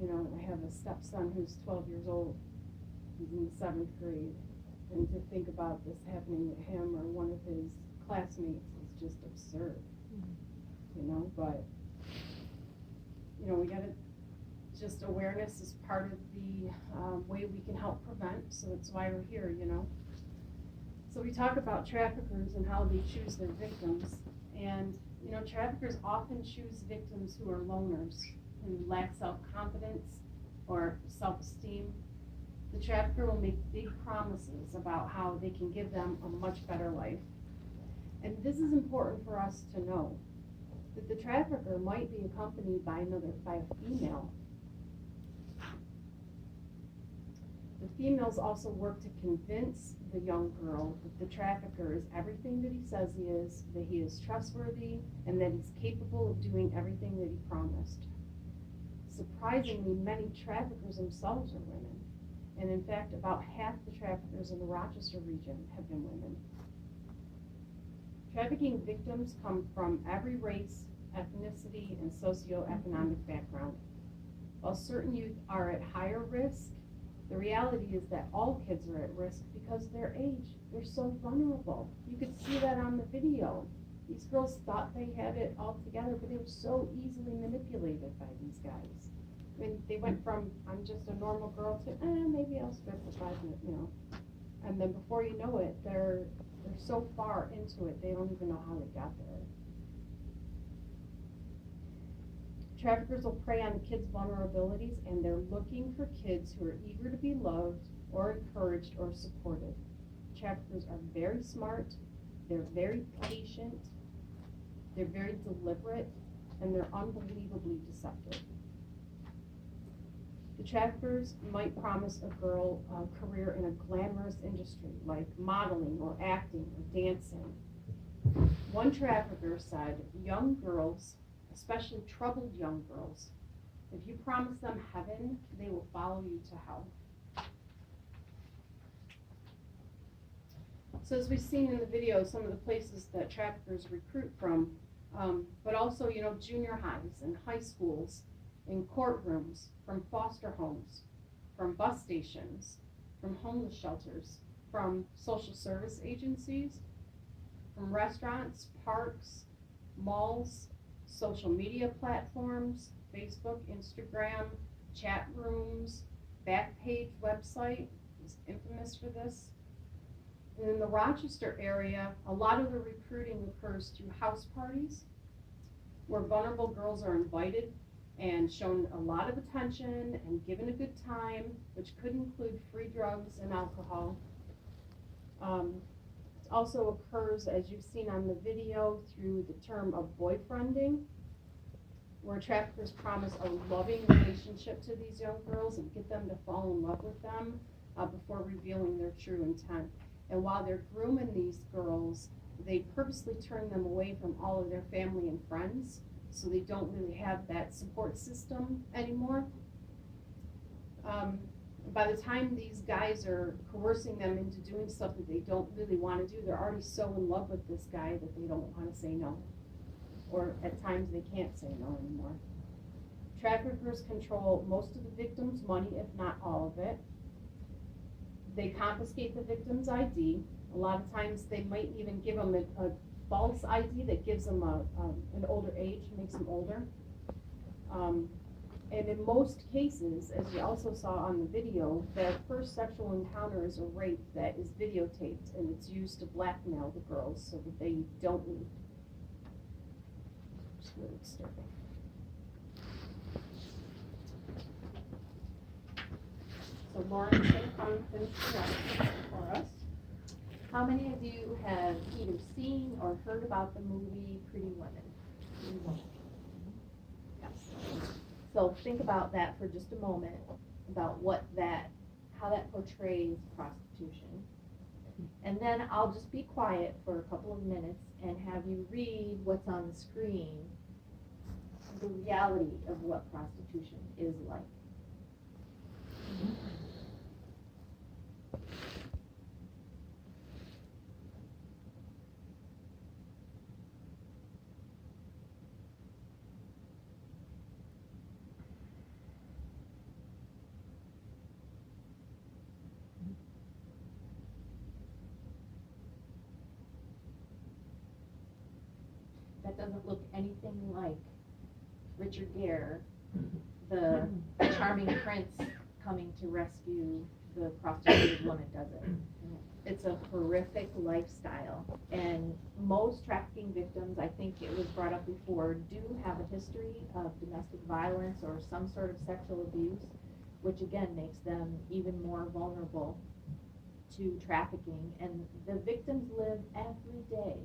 you know, I have a stepson who's 12 years old. He's in the 7th grade. And to think about this happening to him or one of his classmates is just absurd, you know, but, you know, we gotta, just awareness is part of the way we can help prevent, so that's why we're here, you know. So we talk about traffickers and how they choose their victims, and, you know, traffickers often choose victims who are loners, who lack self-confidence or self-esteem. The trafficker will make big promises about how they can give them a much better life. And this is important for us to know, that the trafficker might be accompanied by a female. The females also work to convince the young girl that the trafficker is everything that he says he is, that he is trustworthy, and that he's capable of doing everything that he promised. Surprisingly, many traffickers themselves are women. And in fact, about half the traffickers in the Rochester region have been women. Trafficking victims come from every race, ethnicity, and socioeconomic background. While certain youth are at higher risk, the reality is that all kids are at risk because their age. They're so vulnerable. You could see that on the video. These girls thought they had it all together, but they were so easily manipulated by these guys. I mean, they went from, I'm just a normal girl to, maybe I'll strip for 5 minutes, you know. And then before you know it, they're so far into it, they don't even know how they got there. Traffickers will prey on the kids' vulnerabilities, and they're looking for kids who are eager to be loved or encouraged or supported. Traffickers are very smart, they're very patient, they're very deliberate, and they're unbelievably deceptive. The traffickers might promise a girl a career in a glamorous industry like modeling or acting or dancing. One trafficker said, young girls, especially troubled young girls, if you promise them heaven, they will follow you to hell. So as we've seen in the video, some of the places that traffickers recruit from, but also, you know, junior highs and high schools, in courtrooms, from foster homes, from bus stations, from homeless shelters, from social service agencies, from restaurants, parks, malls, social media platforms, Facebook, Instagram, chat rooms, Backpage website is infamous for this. And in the Rochester area, a lot of the recruiting occurs through house parties, where vulnerable girls are invited and shown a lot of attention and given a good time, which could include free drugs and alcohol. It also occurs, as you've seen on the video, through the term of boyfriending, where traffickers promise a loving relationship to these young girls and get them to fall in love with them before revealing their true intent. And while they're grooming these girls, they purposely turn them away from all of their family and friends, so they don't really have that support system anymore. By the time these guys are coercing them into doing stuff that they don't really want to do, they're already so in love with this guy that they don't want to say no. Or at times they can't say no anymore. Traffickers control most of the victim's money, if not all of it. They confiscate the victim's ID. A lot of times they might even give them a false ID that gives them an older age, makes them older. And in most cases, as you also saw on the video, their first sexual encounter is a rape that is videotaped, and it's used to blackmail the girls so that they don't leave. It's really disturbing. So Lauren's going to come and finish the rest for us. How many of you have either seen or heard about the movie Pretty Women? Pretty Women. Yes. So think about that for just a moment, about how that portrays prostitution. And then I'll just be quiet for a couple of minutes and have you read what's on the screen, the reality of what prostitution is like. that doesn't look anything like Richard Gere, the charming prince coming to rescue the prostituted woman, does it? It's a horrific lifestyle, and most trafficking victims, I think it was brought up before, do have a history of domestic violence or some sort of sexual abuse, which again makes them even more vulnerable to trafficking. And the victims live every day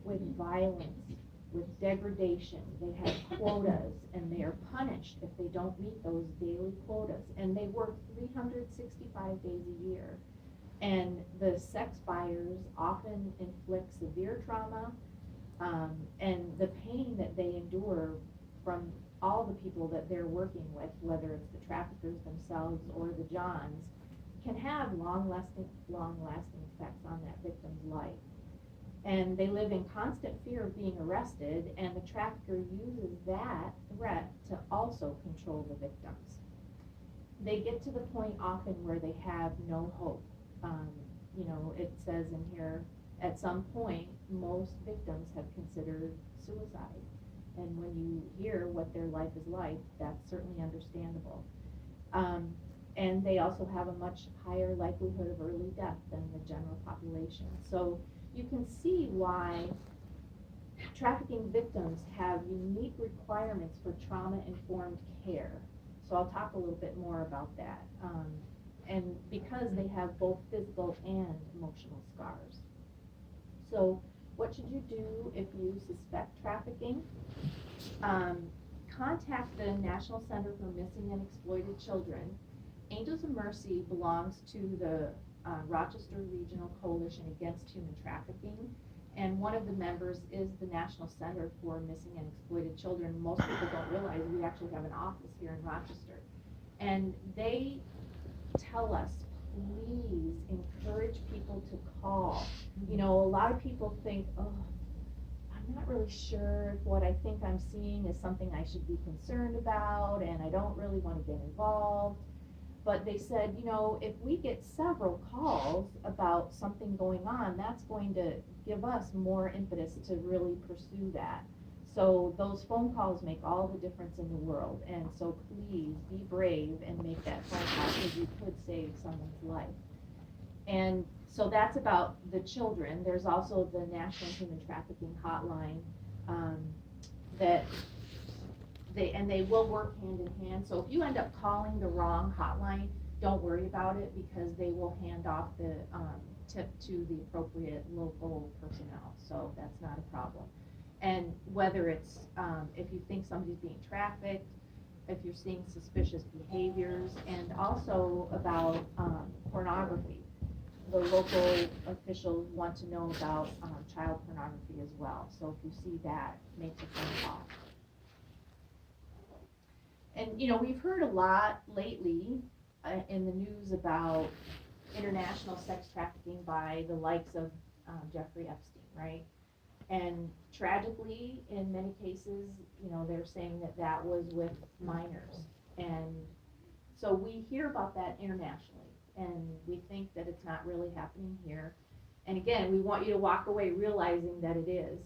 with violence, with degradation. They have quotas, and they are punished if they don't meet those daily quotas. And they work 365 days a year. And the sex buyers often inflict severe trauma, and the pain that they endure from all the people that they're working with, whether it's the traffickers themselves or the Johns, can have long-lasting effects on that victim's life. And they live in constant fear of being arrested, and the trafficker uses that threat to also control the victims. They get to the point often where they have no hope. It says in here, at some point, most victims have considered suicide. And when you hear what their life is like, that's certainly understandable. And they also have a much higher likelihood of early death than the general population. So you can see why trafficking victims have unique requirements for trauma-informed care. So I'll talk a little bit more about that. And because they have both physical and emotional scars. So what should you do if you suspect trafficking? Contact the National Center for Missing and Exploited Children. Angels of Mercy belongs to the Rochester Regional Coalition Against Human Trafficking, and one of the members is the National Center for Missing and Exploited Children. Most people don't realize we actually have an office here in Rochester. And they tell us, please encourage people to call. A lot of people think, oh, I'm not really sure if what I think I'm seeing is something I should be concerned about, and I don't really want to get involved. But they said, if we get several calls about something going on, that's going to give us more impetus to really pursue that. So those phone calls make all the difference in the world. And so please be brave and make that phone call, because you could save someone's life. And so that's about the children. There's also the National Human Trafficking Hotline that they will work hand in hand. So if you end up calling the wrong hotline, don't worry about it, because they will hand off the tip to the appropriate local personnel. So that's not a problem. And whether it's, if you think somebody's being trafficked, if you're seeing suspicious behaviors, and also about pornography. The local officials want to know about child pornography as well. So if you see that, make the phone call. And we've heard a lot lately in the news about international sex trafficking by the likes of Jeffrey Epstein, right? And tragically, in many cases, they're saying that was with minors. And so we hear about that internationally, and we think that it's not really happening here. And again, we want you to walk away realizing that it is.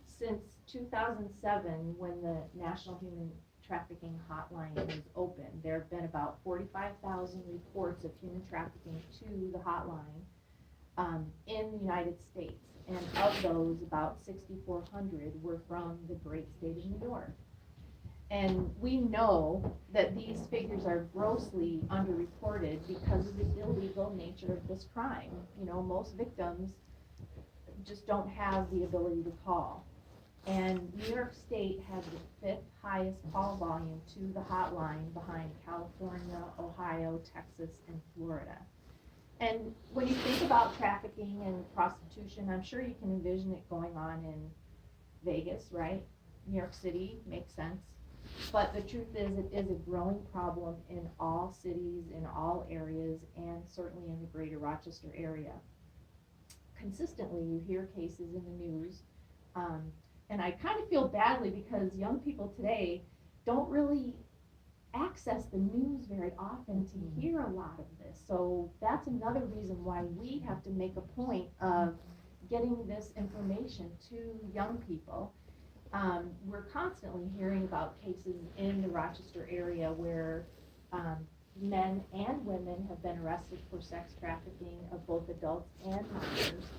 Since 2007, when the National Human Trafficking Hotline was open, there have been about 45,000 reports of human trafficking to the hotline in the United States. And of those, about 6,400 were from the great state of New York. And we know that these figures are grossly underreported because of the illegal nature of this crime. Most victims just don't have the ability to call. And New York State has the 5th highest call volume to the hotline, behind California, Ohio, Texas, and Florida. And when you think about trafficking and prostitution, I'm sure you can envision it going on in Vegas, right? New York City makes sense. But the truth is, it is a growing problem in all cities, in all areas, and certainly in the greater Rochester area. Consistently, you hear cases in the news, and I kind of feel badly because young people today don't really access the news very often to hear a lot of this. So that's another reason why we have to make a point of getting this information to young people. we're constantly hearing about cases in the Rochester area where men and women have been arrested for sex trafficking of both adults and minors.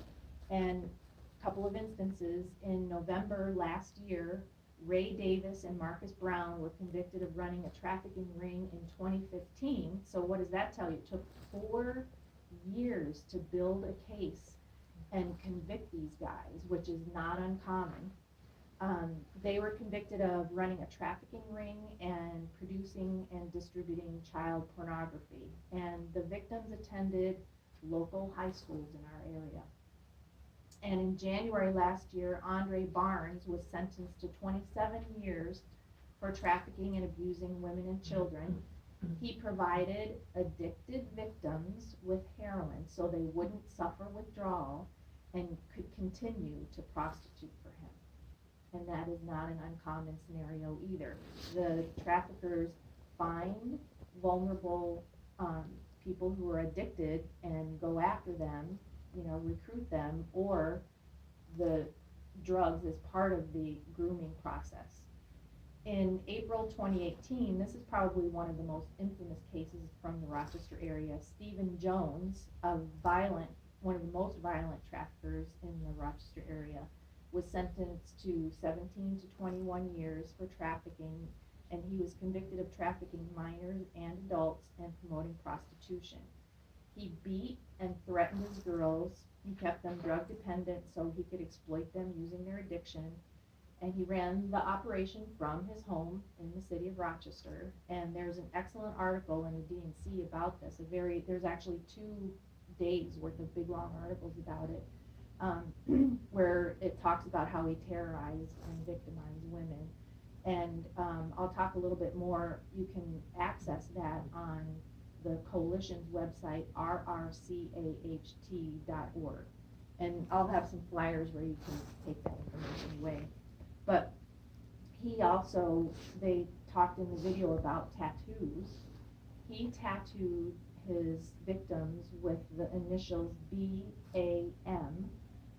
And a couple of instances, in November last year, Ray Davis and Marcus Brown were convicted of running a trafficking ring in 2015. So what does that tell you? It took 4 years to build a case and convict these guys, which is not uncommon. They were convicted of running a trafficking ring and producing and distributing child pornography. And the victims attended local high schools in our area. And in January last year, Andre Barnes was sentenced to 27 years for trafficking and abusing women and children. He provided addicted victims with heroin so they wouldn't suffer withdrawal and could continue to prostitute for him. And that is not an uncommon scenario either. The traffickers find vulnerable people who are addicted and go after them, recruit them, or the drugs as part of the grooming process. In April 2018, this is probably one of the most infamous cases from the Rochester area. Stephen Jones, one of the most violent traffickers in the Rochester area, was sentenced to 17 to 21 years for trafficking, and he was convicted of trafficking minors and adults and promoting prostitution. He beat and threatened his girls. He kept them drug dependent so he could exploit them using their addiction. And he ran the operation from his home in the city of Rochester. And there's an excellent article in the D&C about this. There's actually 2 days worth of big long articles about it, where it talks about how he terrorized and victimized women. And I'll talk a little bit more. You can access that on the coalition's website, rrcaht.org. And I'll have some flyers where you can take that information away. But they talked in the video about tattoos. He tattooed his victims with the initials BAM,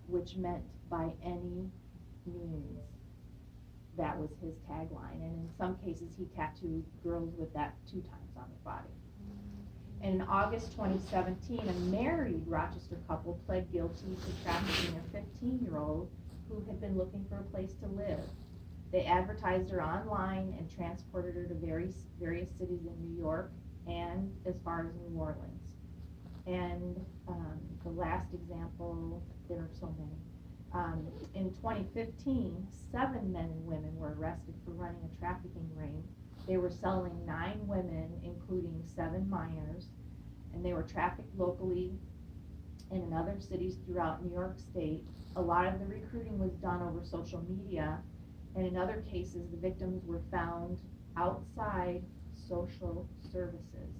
which meant by any means. That was his tagline. And in some cases, he tattooed girls with that 2 times on their body. And in August 2017, a married Rochester couple pled guilty to trafficking a 15-year-old who had been looking for a place to live. They advertised her online and transported her to various cities in New York and as far as New Orleans. And the last example, there are so many. In 2015, 7 men and women were arrested for running a trafficking ring. They were selling 9 women, including 7 minors, and they were trafficked locally and in other cities throughout New York State. A lot of the recruiting was done over social media, and in other cases, the victims were found outside social services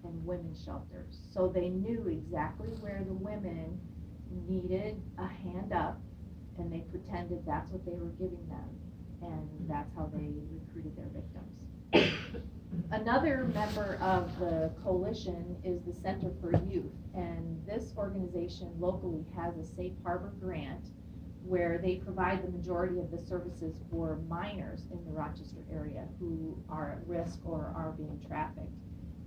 and women's shelters. So they knew exactly where the women needed a hand up, and they pretended that's what they were giving them, and that's how they recruited their victims. Another member of the coalition is the Center for Youth, and this organization locally has a safe harbor grant where they provide the majority of the services for minors in the Rochester area who are at risk or are being trafficked.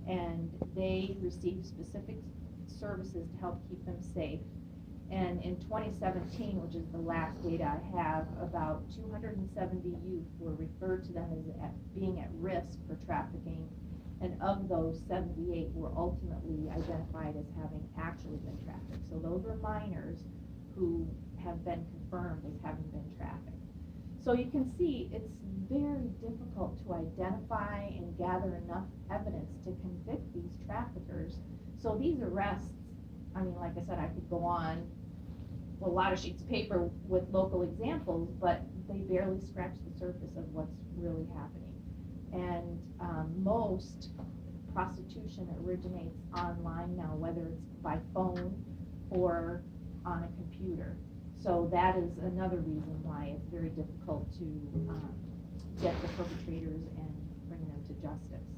And they receive specific services to help keep them safe. And in 2017, which is the last data I have, about 270 youth were referred to them as being at risk for trafficking, and of those, 78 were ultimately identified as having actually been trafficked. So those were minors who have been confirmed as having been trafficked. So you can see it's very difficult to identify and gather enough evidence to convict these traffickers. So these arrests, I mean, like I said, I could go on a lot of sheets of paper with local examples, but they barely scratch the surface of what's really happening. And most prostitution originates online now, whether it's by phone or on a computer. So that is another reason why it's very difficult to get the perpetrators and bring them to justice.